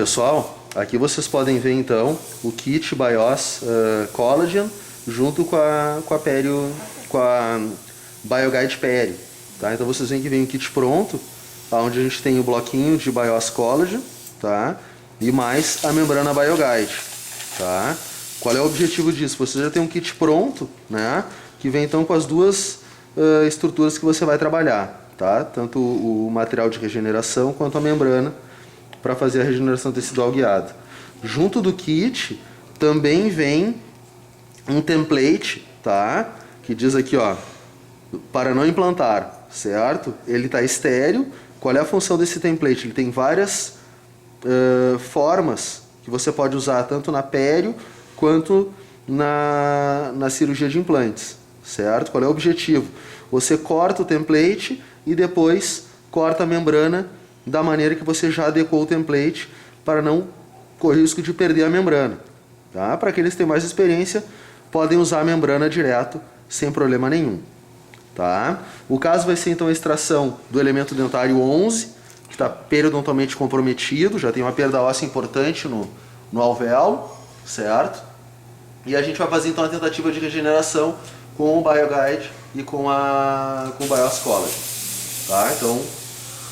pessoal, aqui vocês podem ver então o kit BIOS Collagen junto com a Perio, com a BioGuide Perio, tá? Então vocês veem que vem o kit pronto, onde a gente tem o bloquinho de BIOS Collagen, tá? E mais a membrana BioGuide, tá? Qual é o objetivo disso? Você já tem um kit pronto, né? Que vem então com as duas estruturas que você vai trabalhar, tá? Tanto o material de regeneração quanto a membrana para fazer a regeneração tecidual guiada. Junto do kit também vem um template, tá? Que diz aqui, ó, para não implantar, certo? Ele está estéreo. Qual é a função desse template? Ele tem várias formas que você pode usar tanto na pério quanto na cirurgia de implantes, certo? Qual é o objetivo? Você corta o template e depois corta a membrana da maneira que você já adequou o template para não correr risco de perder a membrana, tá? Para aqueles que têm mais experiência, podem usar a membrana direto sem problema nenhum, tá? O caso vai ser então a extração do elemento dentário 11, que está periodontalmente comprometido, já tem uma perda óssea importante no alvéolo, certo? E a gente vai fazer então a tentativa de regeneração com o BioGuide e com o BIOS Collagen, tá? Então,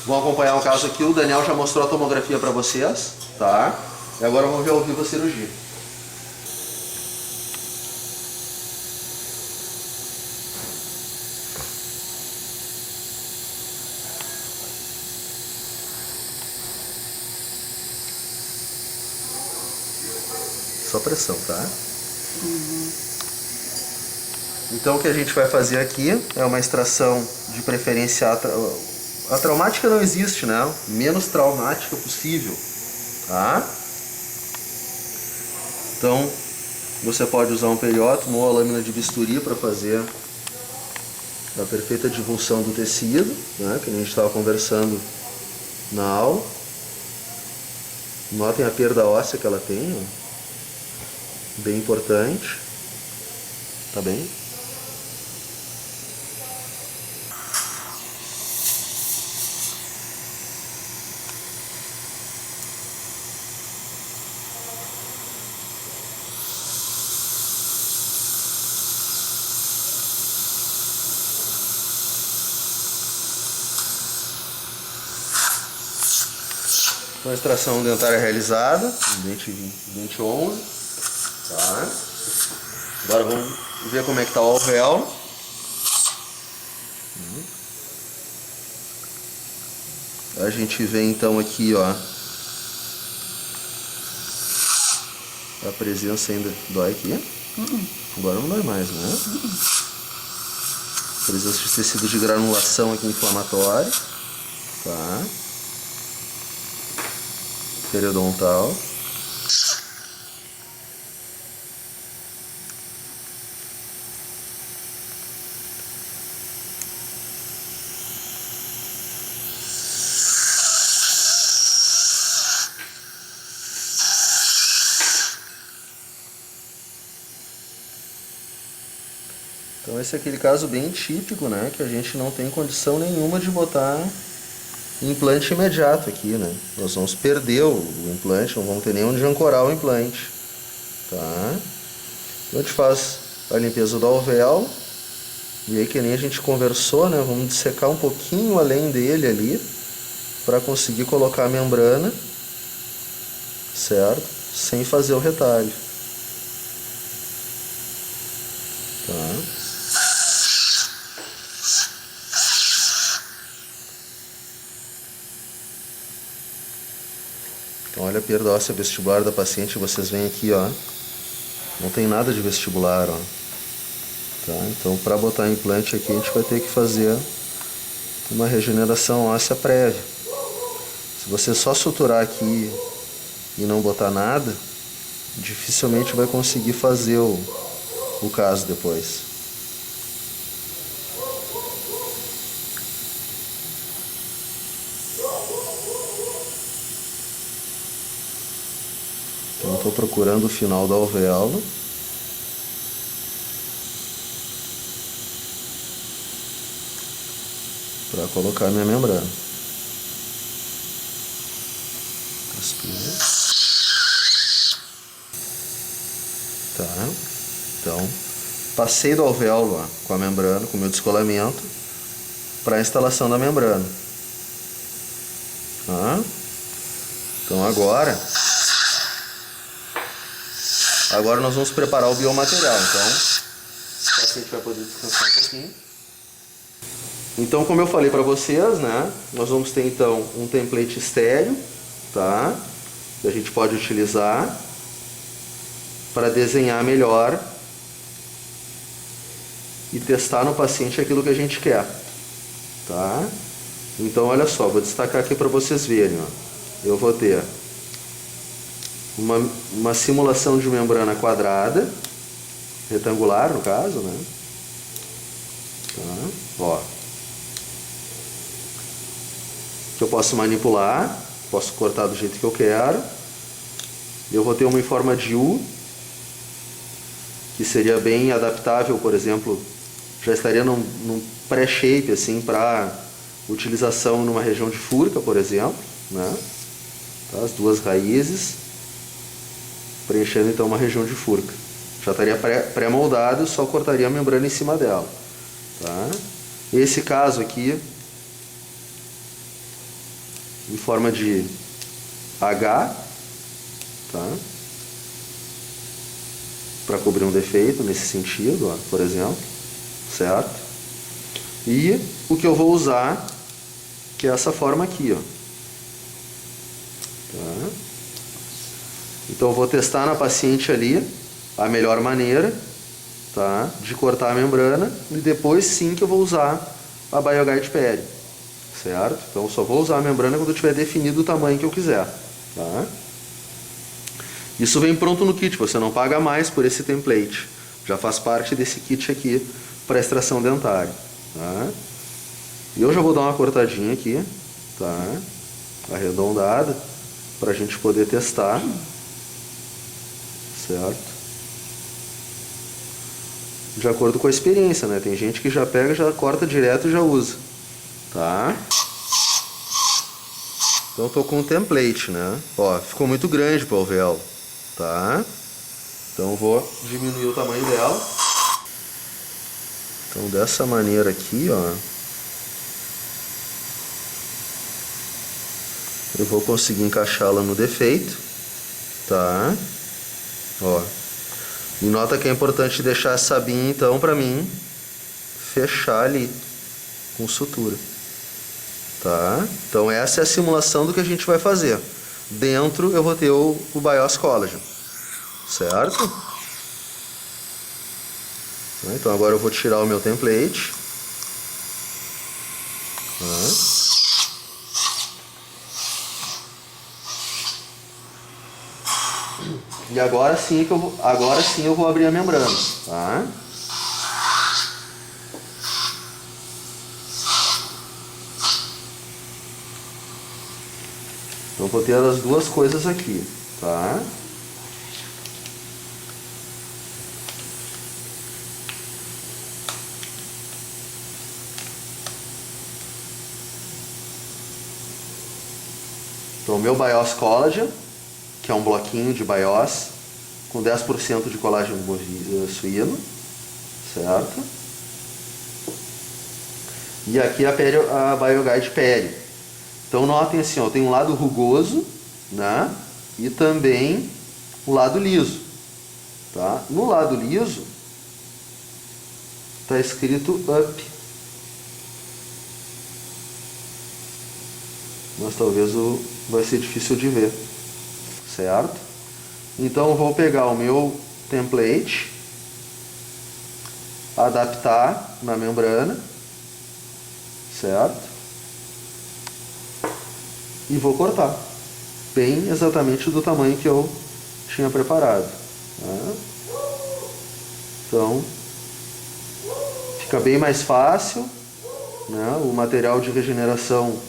vão acompanhar o caso aqui, o Daniel já mostrou a tomografia para vocês, tá? E agora vamos ver ao vivo a cirurgia. Só pressão, tá? Então o que a gente vai fazer aqui é uma extração de preferência a traumática não existe, né? Menos traumática possível, tá? Então você pode usar um periótomo ou a lâmina de bisturi para fazer a perfeita divulsão do tecido, né? Que a gente estava conversando na aula. Notem a perda óssea que ela tem, ó. Bem importante, tá bem? Então a extração dentária realizada, dente 11, tá? Agora vamos ver como é que está o alvéolo. A gente vê então aqui, ó, a presença ainda dói aqui. Agora não dói mais, né? Presença de tecido de granulação aqui inflamatório, tá? Periodontal. Então esse é aquele caso bem típico, né? Que a gente não tem condição nenhuma de botar implante imediato aqui, né? Nós vamos perder o implante, não vamos ter nem onde ancorar o implante, tá? Então a gente faz a limpeza do alvéolo, e aí que nem a gente conversou, né? Vamos dissecar um pouquinho além dele ali, para conseguir colocar a membrana, certo? Sem fazer o retalho, tá? Então olha a perda óssea vestibular da paciente, vocês veem aqui, ó, não tem nada de vestibular, ó, tá? Então para botar implante aqui a gente vai ter que fazer uma regeneração óssea prévia. Se você só suturar aqui e não botar nada, dificilmente vai conseguir fazer o caso depois. Então estou procurando o final do alvéolo. Para colocar minha membrana. Aspira. Então, passei do alvéolo, ó, com a membrana, com o meu descolamento, para a instalação da membrana. Tá? Então agora nós vamos preparar o biomaterial. Então, o paciente vai poder descansar um pouquinho. Então, como eu falei para vocês, né, nós vamos ter então um template estéreo, tá? Que a gente pode utilizar para desenhar melhor e testar no paciente aquilo que a gente quer, tá? Então, olha só, vou destacar aqui para vocês verem, ó. Eu vou ter uma simulação de membrana quadrada, retangular no caso, né? Tá? Ó. Que eu posso manipular, posso cortar do jeito que eu quero. Eu vou ter uma em forma de U, que seria bem adaptável, por exemplo, já estaria num pré-shape assim para utilização numa região de furca, por exemplo, né? Tá? As duas raízes preenchendo então uma região de furca. Já estaria pré-moldado, só cortaria a membrana em cima dela, tá? Esse caso aqui em forma de H, tá? Para cobrir um defeito nesse sentido, ó, por exemplo, certo? E o que eu vou usar, que é essa forma aqui, ó. Tá? Então eu vou testar na paciente ali a melhor maneira, tá, de cortar a membrana, e depois sim que eu vou usar a BioGuide PL, certo? Então eu só vou usar a membrana quando eu tiver definido o tamanho que eu quiser, tá? Isso vem pronto no kit, você não paga mais por esse template, já faz parte desse kit aqui para extração dentária, tá? E eu já vou dar uma cortadinha aqui, tá, arredondada, para a gente poder testar, certo? De acordo com a experiência, né? Tem gente que já pega, já corta direto e já usa, tá? Então eu tô com um template, né? Ó, ficou muito grande para o alvéolo, tá? Então eu vou diminuir o tamanho dela. Então dessa maneira aqui, ó, eu vou conseguir encaixá-la no defeito, tá? Ó. E nota que é importante deixar essa sabinha, então, para mim fechar ali com sutura, tá? Então essa é a simulação do que a gente vai fazer. Dentro eu vou ter o BIOS Collagen, certo? Então agora eu vou tirar o meu template, tá? E agora sim eu vou abrir a membrana, tá? Então vou ter as duas coisas aqui, tá? Então o meu BIOS Collagen, que é um bloquinho de BIOS com 10% de colágeno suíno, certo? E aqui a BioGuide PL. Então notem assim, ó, tem um lado rugoso, né? E também o lado liso, tá? No lado liso está escrito UP, mas talvez vai ser difícil de ver, certo? Então eu vou pegar o meu template, adaptar na membrana, certo? E vou cortar bem exatamente do tamanho que eu tinha preparado, tá? Então fica bem mais fácil, né? O material de regeneração,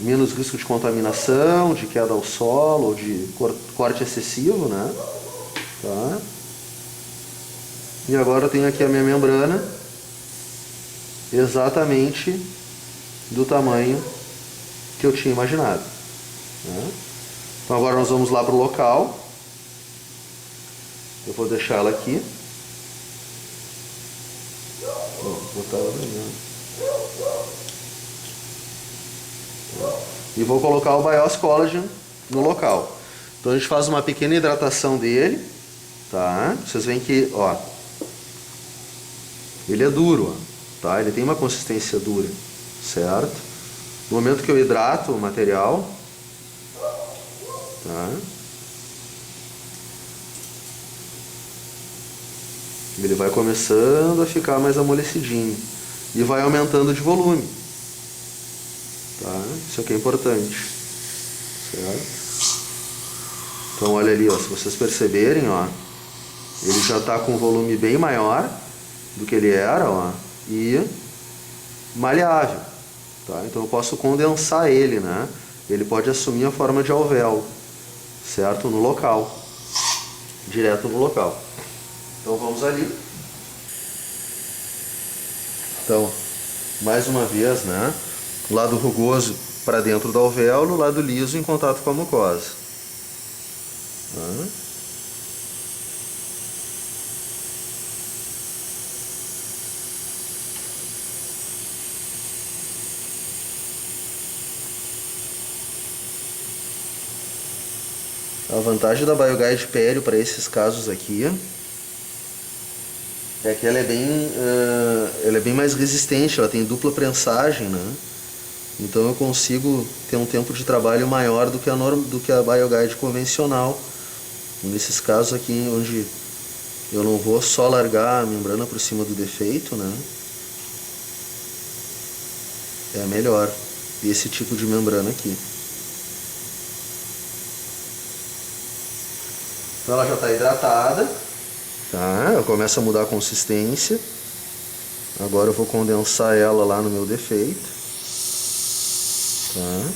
menos risco de contaminação, de queda ao solo ou de corte excessivo, né? Tá? E agora eu tenho aqui a minha membrana exatamente do tamanho que eu tinha imaginado, né? Então agora nós vamos lá para o local. Eu vou deixar ela aqui, botar ela bem. E vou colocar o BIOS Collagen no local. Então a gente faz uma pequena hidratação dele, tá? Vocês veem que, ó, ele é duro, ó, tá? Ele tem uma consistência dura, certo? No momento que eu hidrato o material, tá? Ele vai começando a ficar mais amolecidinho e vai aumentando de volume, tá? Isso aqui é importante, certo? Então olha ali, ó, se vocês perceberem, ó, ele já está com um volume bem maior do que ele era, ó, e maleável, tá? Então eu posso condensar ele, né? Ele pode assumir a forma de alvéolo, certo? No local, direto no local. Então vamos ali. Então, mais uma vez, né? Lado rugoso para dentro do alvéolo, lado liso em contato com a mucosa. Tá? A vantagem da BioGuide Pério para esses casos aqui é que ela é bem mais resistente, ela tem dupla prensagem, né? Então eu consigo ter um tempo de trabalho maior do que a BioGuide convencional. Nesses casos aqui onde eu não vou só largar a membrana por cima do defeito, né? É melhor esse tipo de membrana aqui. Então ela já está hidratada, tá? Ela começa a mudar a consistência. Agora eu vou condensar ela lá no meu defeito, tá?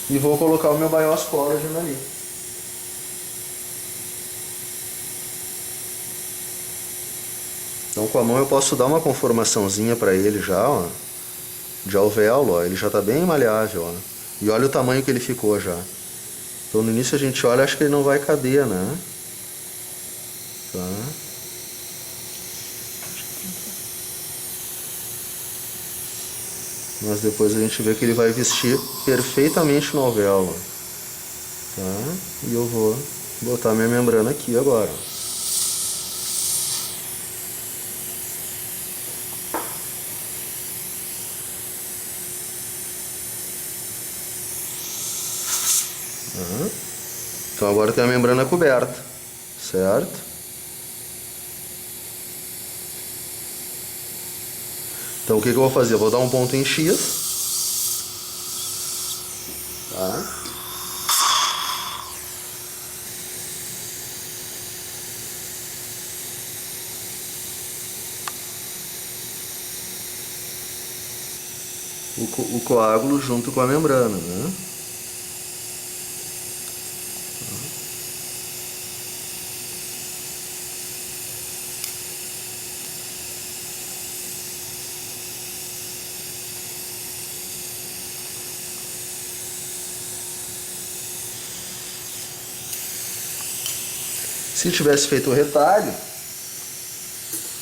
E vou colocar o meu BIOS Collagen ali. Então com a mão eu posso dar uma conformaçãozinha para ele já, ó, de alvéolo, ó. Ele já está bem maleável, ó. E olha o tamanho que ele ficou já. Então no início a gente olha, acho que ele não vai caber, né? Tá? Mas depois a gente vê que ele vai vestir perfeitamente no alvéolo, tá? E eu vou botar minha membrana aqui agora. Então agora tem a membrana coberta, certo? Então o que eu vou fazer? Eu vou dar um ponto em X, tá? O coágulo junto com a membrana, né? Se tivesse feito o retalho,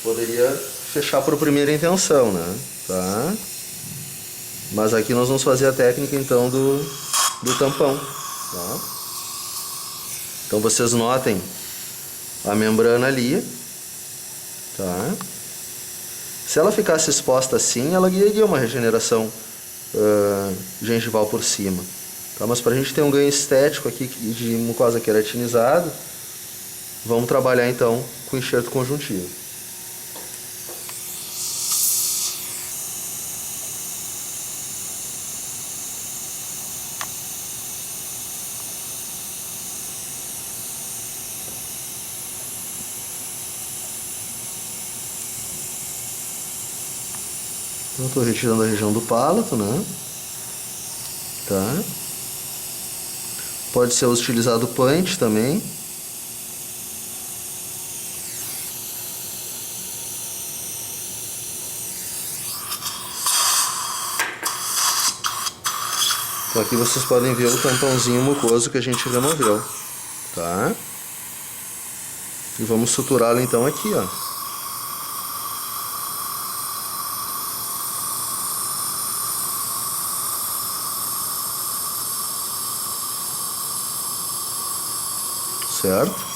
poderia fechar por primeira intenção, né? Tá? Mas aqui nós vamos fazer a técnica então do tampão, tá? Então vocês notem a membrana ali, tá? Se ela ficasse exposta assim, ela guiaria uma regeneração gengival por cima, tá? Mas para a gente ter um ganho estético aqui de mucosa queratinizada, vamos trabalhar então com enxerto conjuntivo. Então estou retirando a região do palato, né? Tá? Pode ser utilizado punch também. Então aqui vocês podem ver o tampãozinho mucoso que a gente removeu, tá? E vamos suturá-lo então aqui, ó. certo?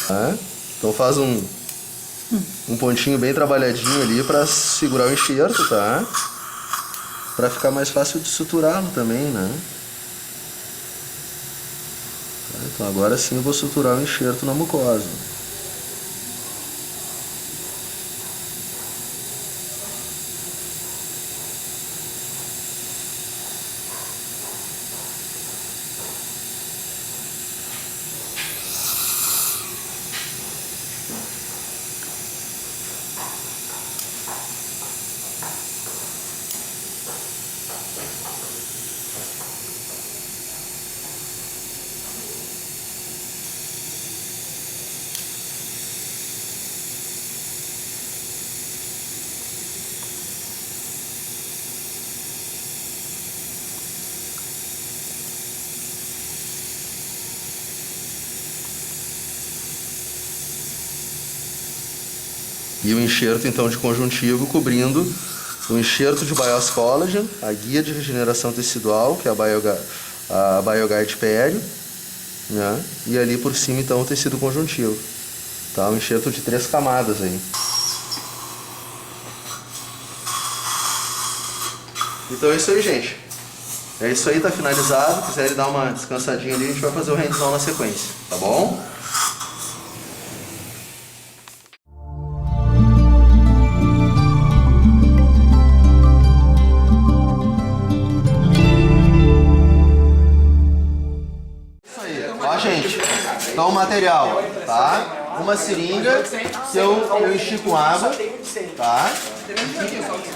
Tá? Então faz um pontinho bem trabalhadinho ali para segurar o enxerto, tá? Para ficar mais fácil de suturá-lo também, né? Tá? Então agora sim eu vou suturar o enxerto na mucosa. E o enxerto então de conjuntivo cobrindo o enxerto de BIOS Collagen, a guia de regeneração tecidual, que é a BioGuide Pério, né? E ali por cima então o tecido conjuntivo. Tá? Um enxerto de 3 camadas aí. Então é isso aí, gente. É isso aí, tá finalizado. Se quiserem dar uma descansadinha ali, a gente vai fazer o hands-on na sequência, tá bom? Então o material, tá? Uma seringa que eu enchi com água, tá?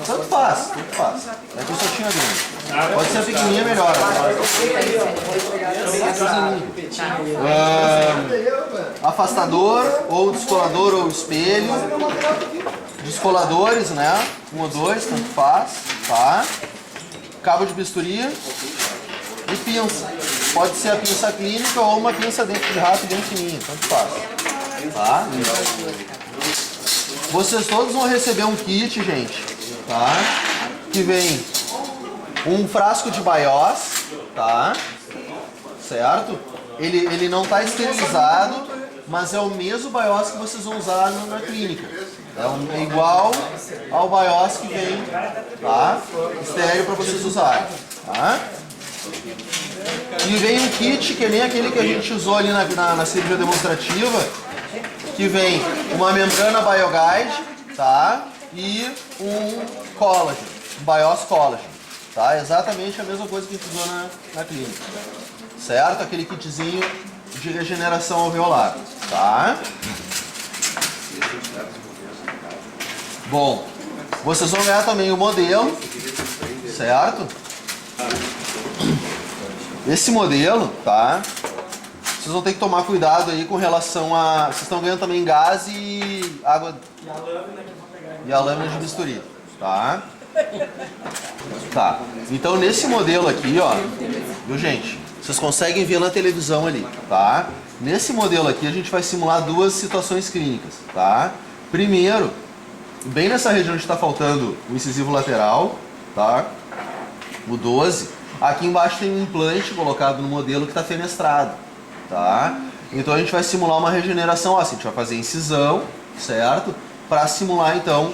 Tanto faz. É que eu só tinha grande. Pode ser a pequenininha melhor. Afastador, ou descolador ou espelho. Descoladores, né? 1 ou 2, tanto faz, tá? Cabo de bisturi e pinça. Pode ser a pinça clínica ou uma pinça dentro de rato bem fininha, tanto faz. Tá? Vocês todos vão receber um kit, gente, tá? Que vem um frasco de BIOS, tá? Certo? Ele não está esterilizado, mas é o mesmo BIOS que vocês vão usar na clínica. É igual ao BIOS que vem, tá? Estéreo para vocês usarem, tá? E vem um kit que é nem aquele que a gente usou ali na cirurgia demonstrativa, que vem uma membrana BioGuide, tá? E um collagen, um BIOS Collagen, tá? Exatamente a mesma coisa que a gente usou na clínica, certo? Aquele kitzinho de regeneração alveolar, tá? Bom, vocês vão ganhar também o modelo, certo? Esse modelo, tá? Vocês vão ter que tomar cuidado aí com relação a... Vocês estão ganhando também gás e água... E a lâmina de bisturi, tá? Tá. Então nesse modelo aqui, ó, viu, gente? Vocês conseguem ver na televisão ali, tá? Nesse modelo aqui a gente vai simular 2 situações clínicas, tá? Primeiro, bem nessa região onde está faltando o incisivo lateral, tá? O 12. Aqui embaixo tem um implante colocado no modelo que está fenestrado, tá? Então a gente vai simular uma regeneração, ó, assim, a gente vai fazer incisão, certo? Para simular então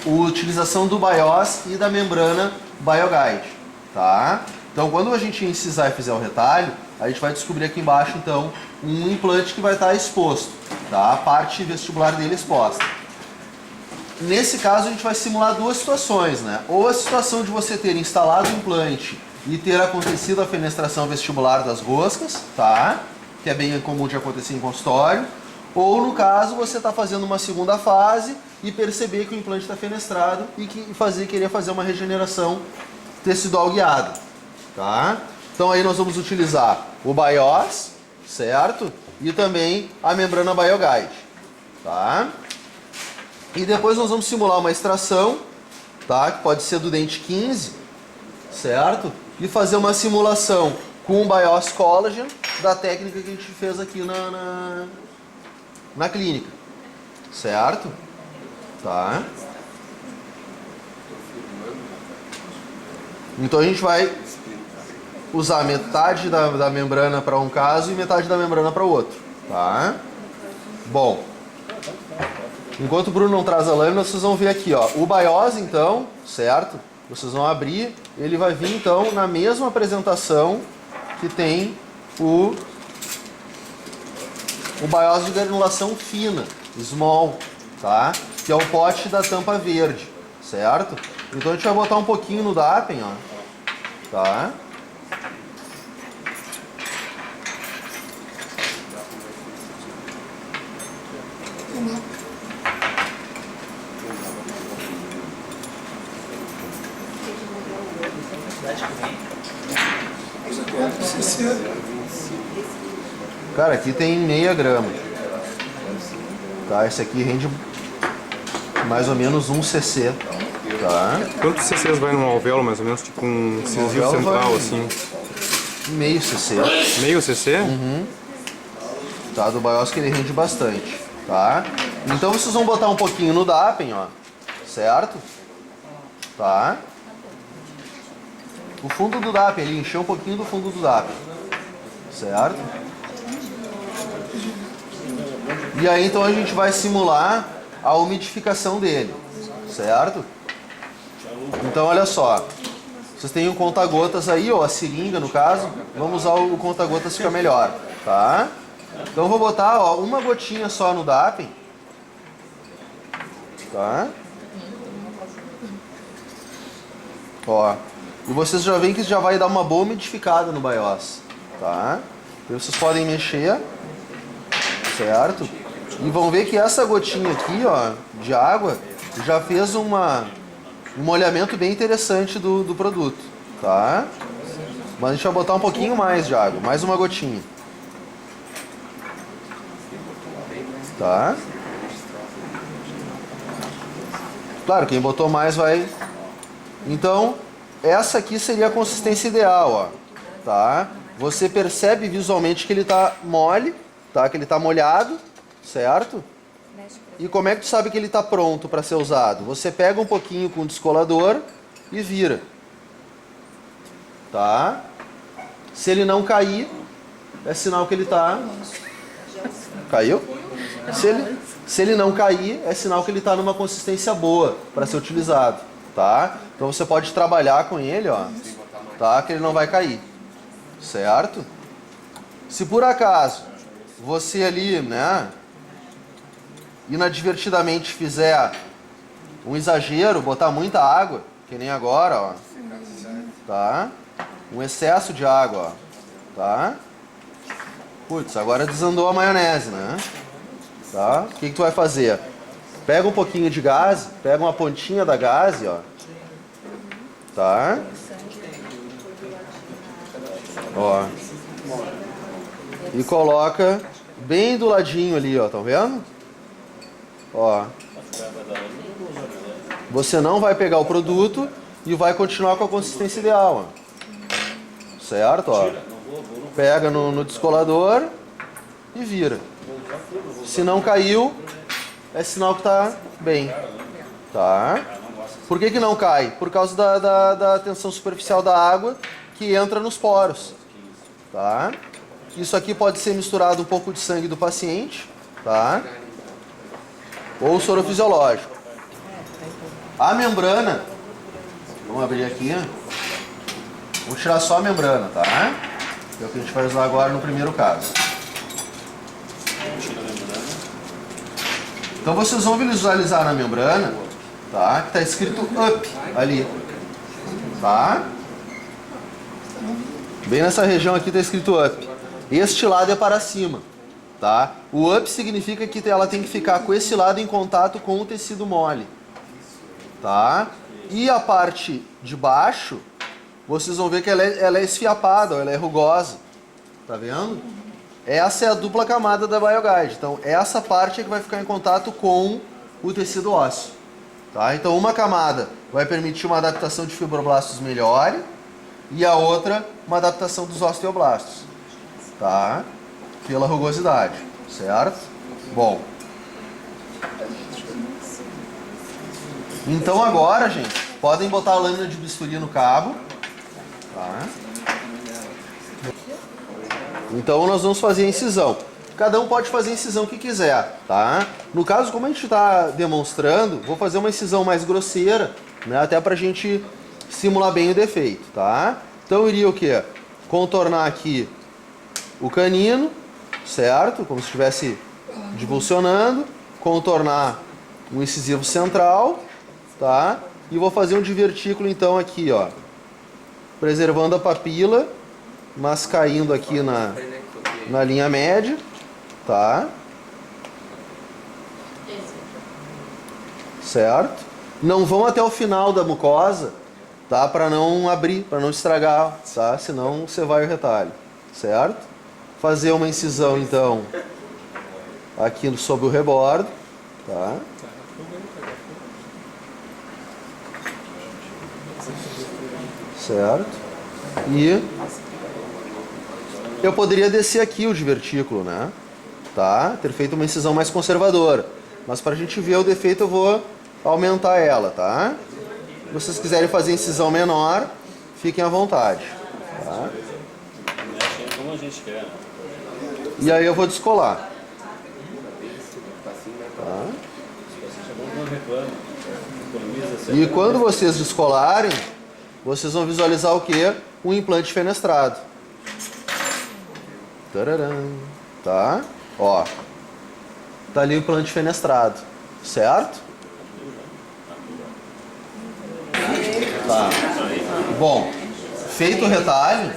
a utilização do BIOS e da membrana BioGuide, tá? Então quando a gente incisar e fizer o retalho, a gente vai descobrir aqui embaixo então um implante que vai estar exposto, tá? A parte vestibular dele exposta. Nesse caso a gente vai simular 2 situações, né? Ou a situação de você ter instalado o implante e ter acontecido a fenestração vestibular das roscas, tá? Que é bem comum de acontecer em consultório. Ou no caso, você está fazendo uma segunda fase e perceber que o implante está fenestrado e querer fazer uma regeneração tecidual guiada, tá? Então aí nós vamos utilizar o BIOS, certo? E também a membrana BioGuide, tá? E depois nós vamos simular uma extração, tá? Que pode ser do dente 15, certo? E fazer uma simulação com o BIOS Collagen da técnica que a gente fez aqui na clínica, certo? Tá? Então a gente vai usar metade da membrana para um caso e metade da membrana para o outro, tá? Bom, enquanto o Bruno não traz a lâmina, vocês vão ver aqui, ó, o BIOS então, certo? Vocês vão abrir, ele vai vir então na mesma apresentação que tem o BIOS de granulação fina, small, tá? Que é o pote da tampa verde, certo? Então a gente vai botar um pouquinho no DAPEN, ó, tá? Cara, aqui tem meia grama. Tá, esse aqui rende mais ou menos 1 cc. Tá? Quantos cc's vai num alvéolo, mais ou menos? Tipo um cinzel central, assim? Meio cc. Meio cc? Uhum. Tá, do BIOS que ele rende bastante. Tá? Então vocês vão botar um pouquinho no DAPEN, ó. Certo? Tá? O fundo do DAPEN, ele encheu um pouquinho do fundo do DAPEN. Certo? E aí então a gente vai simular a umidificação dele. Certo? Então olha só. Vocês têm um conta-gotas aí, ó, a seringa no caso. Vamos usar o conta-gotas, fica melhor. Tá? Então eu vou botar, ó, uma gotinha só no DAPEN. Tá? Ó. E vocês já veem que já vai dar uma boa umidificada no BIOS. Tá? Então vocês podem mexer. Certo? E vão ver que essa gotinha aqui, ó, de água, já fez um molhamento bem interessante do produto. Tá? Mas a gente vai botar um pouquinho mais de água. Mais uma gotinha. Tá? Claro, quem botou mais vai... Então, essa aqui seria a consistência ideal, ó. Tá? Você percebe visualmente que ele está mole, tá? Que ele está molhado, certo? E como é que tu sabe que ele está pronto para ser usado? Você pega um pouquinho com o descolador e vira. Tá? Se ele não cair, é sinal que ele está... Caiu? Se ele não cair, é sinal que ele está numa consistência boa para ser utilizado, tá? Então você pode trabalhar com ele, ó, tá? Que ele não vai cair, certo? Se por acaso você ali, né, inadvertidamente fizer um exagero, botar muita água, que nem agora, ó, tá? Um excesso de água, ó, tá? Putz, agora desandou a maionese, né? Tá? O que tu vai fazer? Pega um pouquinho de gás, pega uma pontinha da gás, ó. Tá? Ó. E coloca bem do ladinho ali, ó. Estão vendo? Ó. Você não vai pegar o produto e vai continuar com a consistência ideal, ó. Certo? Ó. Pega no descolador e vira. Se não caiu, é sinal que está bem. Tá? Por que não cai? Por causa da tensão superficial da água que entra nos poros. Tá? Isso aqui pode ser misturado um pouco de sangue do paciente, tá? Ou soro fisiológico. A membrana, vamos abrir aqui. Vamos tirar só a membrana, tá? Que é o que a gente vai usar agora no primeiro caso. Então vocês vão visualizar na membrana, tá? Que está escrito UP ali, tá? Bem nessa região aqui está escrito up. Este lado é para cima, tá? O up significa que ela tem que ficar com esse lado em contato com o tecido mole, tá? E a parte de baixo, vocês vão ver que ela é esfiapada, ela é rugosa, tá vendo? Essa é a dupla camada da BioGuide. Então, essa parte é que vai ficar em contato com o tecido ósseo, tá? Então, uma camada vai permitir uma adaptação de fibroblastos melhor e a outra, uma adaptação dos osteoblastos, tá? Pela rugosidade, certo? Bom. Então, agora, gente, podem botar a lâmina de bisturi no cabo, tá? Então nós vamos fazer a incisão. Cada um pode fazer a incisão que quiser, tá? No caso, como a gente está demonstrando, vou fazer uma incisão mais grosseira, né? Até pra gente simular bem o defeito, tá? Então eu iria o quê? Contornar aqui o canino, certo? Como se estivesse divulsionando. Contornar o incisivo central, tá? E vou fazer um divertículo então aqui, ó. Preservando a papila, mas caindo aqui na linha média, tá? Certo? Não vão até o final da mucosa, tá? Para não abrir, para não estragar, tá? Senão você vai o retalho, certo? Fazer uma incisão, então, aqui sobre o rebordo, tá? Certo? E eu poderia descer aqui o divertículo, né? Tá? Ter feito uma incisão mais conservadora. Mas para a gente ver o defeito eu vou aumentar ela, tá? Se vocês quiserem fazer incisão menor, fiquem à vontade. Tá? Como a gente quer. E aí eu vou descolar. Tá? E quando vocês descolarem, vocês vão visualizar o quê? Um implante fenestrado. Tararam, tá? Ó. Tá ali o implante fenestrado, certo? Tá. Bom, feito o retalho.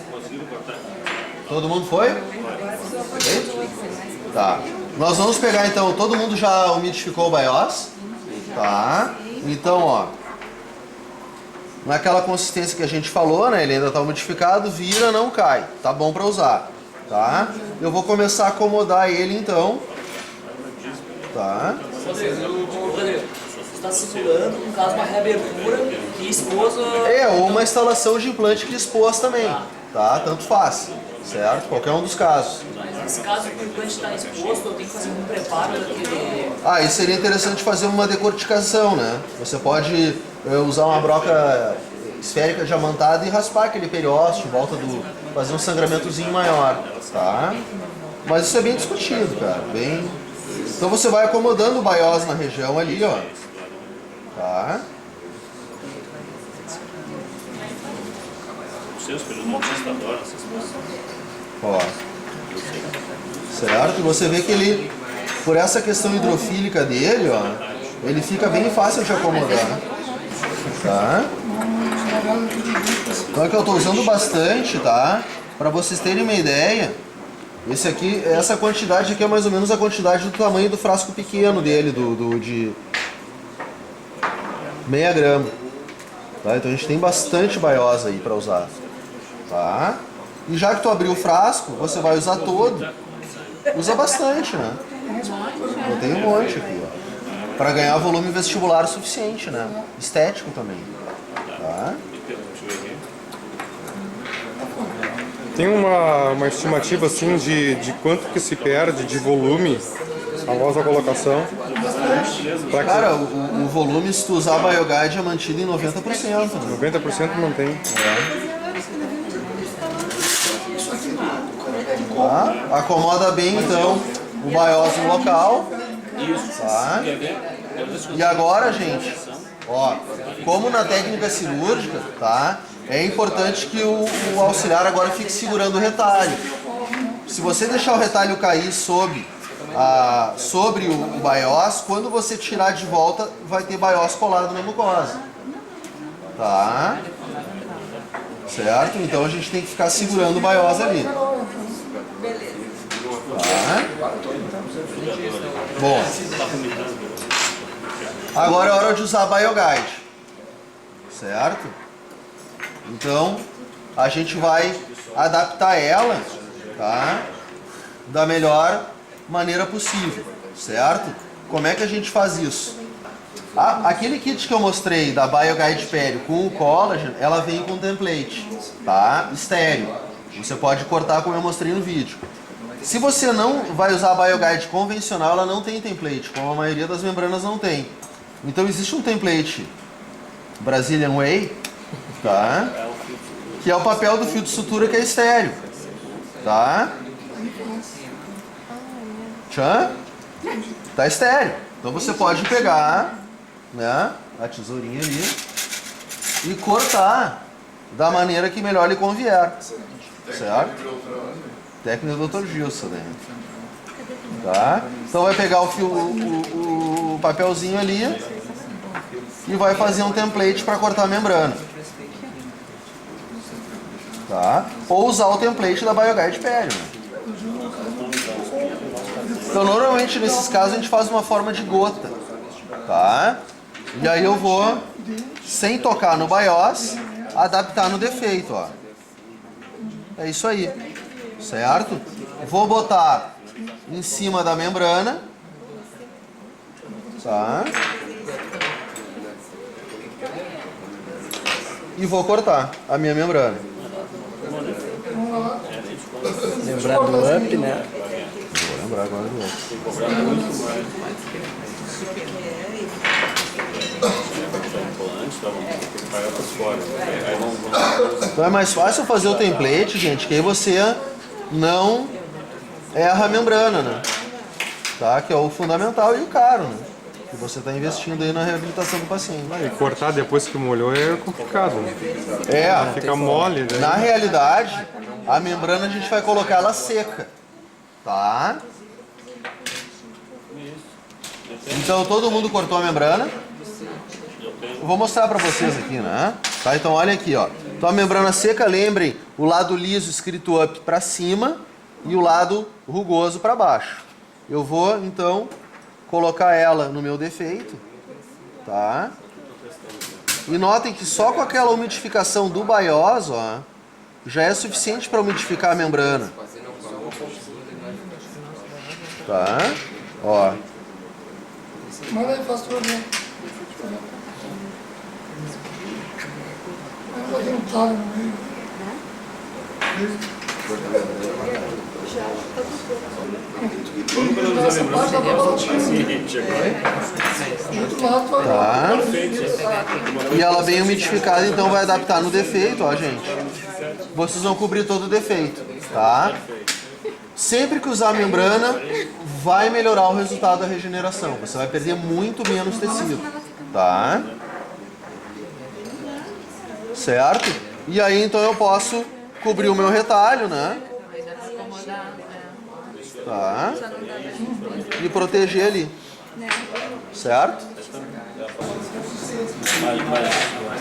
Todo mundo foi? Feito? Tá. Nós vamos pegar então, todo mundo já umidificou o BIOS? Tá. Então, ó. Naquela consistência que a gente falou, né? Ele ainda está umidificado, vira, não cai. Tá bom para usar, tá? Eu vou começar a acomodar ele então. Tá? Você está simulando, no caso, uma reabertura e expôs a... Ou uma instalação de implante que expôs também, tá? Tanto faz, certo? Qualquer um dos casos. Mas nesse caso, que o implante está exposto, eu tenho que fazer um preparo daquele... Isso seria interessante fazer uma decorticação, né? Você pode usar uma broca esférica diamantada e raspar aquele periósteo em volta do... fazer um sangramentozinho maior, tá? Mas isso é bem discutido, cara, bem... Então você vai acomodando o BIOS na região ali, ó. Tá? Os seus pelos dentistas adoram essas coisas. Ó. Certo? E você vê que ele, por essa questão hidrofílica dele, ó, ele fica bem fácil de acomodar. Tá? Então é que eu estou usando bastante, tá? Para vocês terem uma ideia, esse aqui, essa quantidade aqui é mais ou menos a quantidade do tamanho do frasco pequeno dele, de meia grama. Tá? Então a gente tem bastante BIOS aí para usar. Tá? E já que tu abriu o frasco, você vai usar todo. Usa bastante, né? Eu tenho um monte aqui, ó. Para ganhar volume vestibular suficiente, né? Estético também. Tá? Tem uma estimativa assim de quanto que se perde de volume após a colocação? Cara, o volume, se tu usar a BioGuide, é mantido em 90%. Né? 90% mantém. Tá? Acomoda bem então o BIOS no local. Tá? E agora, gente, ó, como na técnica cirúrgica, tá? É importante que o auxiliar agora fique segurando o retalho. Se você deixar o retalho cair sobre o BIOS, quando você tirar de volta, vai ter BIOS colado na mucosa. Tá? certo? Então a gente tem que ficar segurando o baiós ali. Tá? Bom, agora é hora de usar a BioGuide, certo? Então a gente vai adaptar ela, tá? Da melhor maneira possível, certo? Como é que a gente faz isso? Aquele kit que eu mostrei da BioGuide Perio com o collagen, ela vem com template, tá? Estéreo. Você pode cortar como eu mostrei no vídeo. Se você não vai usar a BioGuide convencional, ela não tem template, como a maioria das membranas não tem. Então existe um template Brazilian Way, tá? Que é o papel do fio de sutura que é estéreo, tá? Tchan? Tá estéreo. Então você pode pegar, né, a tesourinha ali e cortar da maneira que melhor lhe convier, certo? Técnica do Dr. Gilson, né? Tá? Então vai pegar o fio, o papelzinho ali e vai fazer um template para cortar a membrana, tá? Ou usar o template da BioGuide Perio, né? Então normalmente nesses casos a gente faz uma forma de gota, tá? E aí eu vou, sem tocar no baiós, adaptar no defeito, ó. É isso aí, certo? Vou botar em cima da membrana, tá? E vou cortar a minha membrana. Lembrar do up, né? Vou lembrar agora do up. Então é mais fácil fazer o template, gente, que aí você não erra a membrana, né? Tá? Que é o fundamental e o caro, né? Que você está investindo aí na reabilitação do paciente. E cortar depois que molhou é complicado, né? Fica mole, né? Na realidade, a membrana a gente vai colocar ela seca, tá? Então todo mundo cortou a membrana. Eu vou mostrar para vocês aqui, né? Tá? Então olha aqui, ó. Então a membrana seca, lembrem, o lado liso escrito up para cima e o lado rugoso para baixo. Eu vou então colocar ela no meu defeito, tá? E notem que só com aquela umidificação do baiós, ó, já é suficiente para umidificar a membrana. Tá? Ó. Manda aí, faz tudo bem. Vai ter um talho no meio. Essa parte da bola Tá. E ela bem umidificada, então vai adaptar no defeito, ó, gente. Vocês vão cobrir todo o defeito, tá? Sempre que usar a membrana, vai melhorar o resultado da regeneração. Você vai perder muito menos tecido, tá? Certo? E aí, então, eu posso cobrir o meu retalho, né? Tá? E proteger ali. Certo?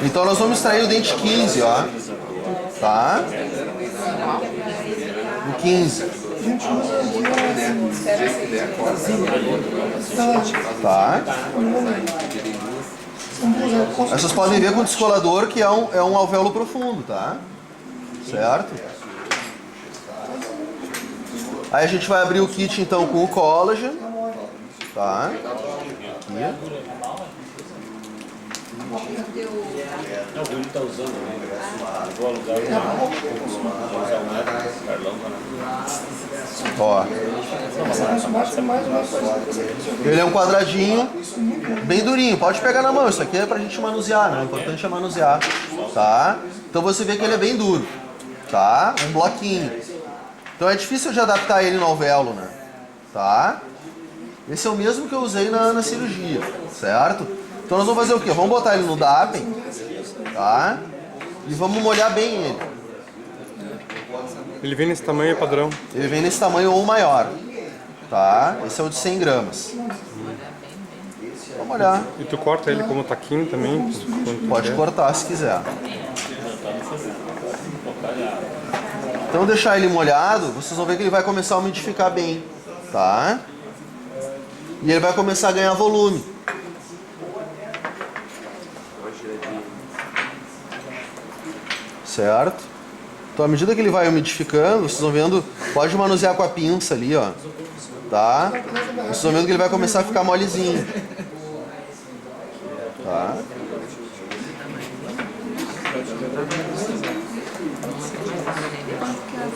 Então nós vamos extrair o dente 15, ó. Tá? O 15. Tá? Vocês podem ver com o descolador que é um alvéolo profundo, tá? Certo? Aí a gente vai abrir o kit então com o collagen, tá? Aqui. Não, o Júlio tá usando, né? Vou alugar Ó. Ele é um quadradinho bem durinho, pode pegar na mão, isso aqui é pra gente manusear, né? O importante é manusear, tá? Então você vê que ele é bem duro, tá? Um bloquinho. Então é difícil de adaptar ele no alvéolo, né? Tá? Esse é o mesmo que eu usei na cirurgia, certo? Então nós vamos fazer o quê? Vamos botar ele no DAPEN, tá? E vamos molhar bem ele. Ele vem nesse tamanho padrão? Ele vem nesse tamanho ou maior, tá? Esse é o de 100 gramas. Vamos olhar. E tu corta ele como taquinho também? Pode cortar se quiser. Então deixar ele molhado, vocês vão ver que ele vai começar a umidificar bem, tá? E ele vai começar a ganhar volume. Certo? Então à medida que ele vai umidificando, vocês vão vendo, pode manusear com a pinça ali, ó. Tá? Vocês vão vendo que ele vai começar a ficar molezinho. Tá?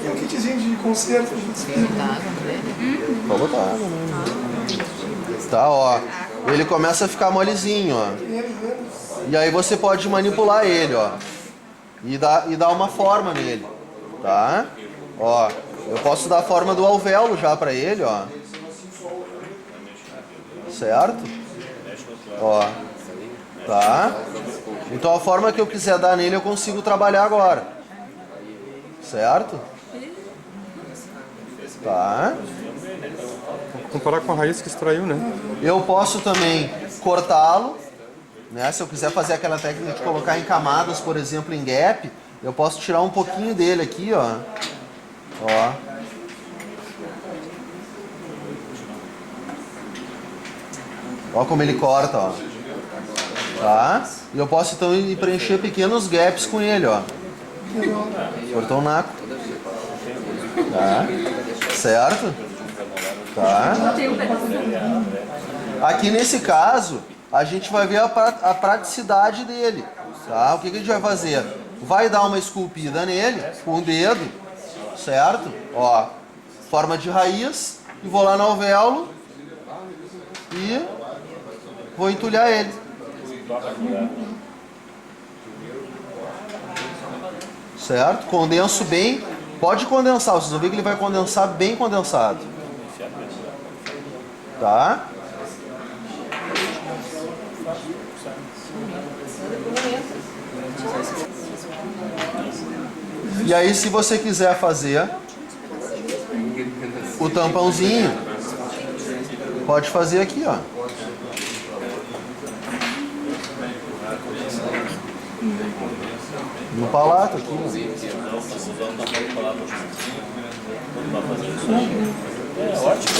Tem um kitzinho de conserto. Pode botar água, né? Tá, ó. Ele começa a ficar molezinho, ó. E aí você pode manipular ele, ó. E dar uma forma nele, tá? Ó, eu posso dar a forma do alvéolo já pra ele, ó. Certo? Ó. Tá? Então a forma que eu quiser dar nele eu consigo trabalhar agora. Certo? Tá? Comparar com a raiz que extraiu, né? Eu posso também cortá-lo, né? Se eu quiser fazer aquela técnica de colocar em camadas, por exemplo, em gap, eu posso tirar um pouquinho dele aqui, ó. Ó. Ó como ele corta, ó. Tá? E eu posso então ir preencher pequenos gaps com ele, ó. Cortou o naco. Tá? Certo? Tá? Aqui nesse caso, a gente vai ver a praticidade dele. Tá? O que a gente vai fazer? Vai dar uma esculpida nele com o dedo, certo? Ó, forma de raiz, e vou lá no alvéolo e vou entulhar ele. Certo? Condenso bem. Pode condensar, vocês vão ver que ele vai condensar bem condensado. Tá? E aí, se você quiser fazer o tampãozinho, pode fazer aqui, ó. No palato aqui, ó. É ótimo.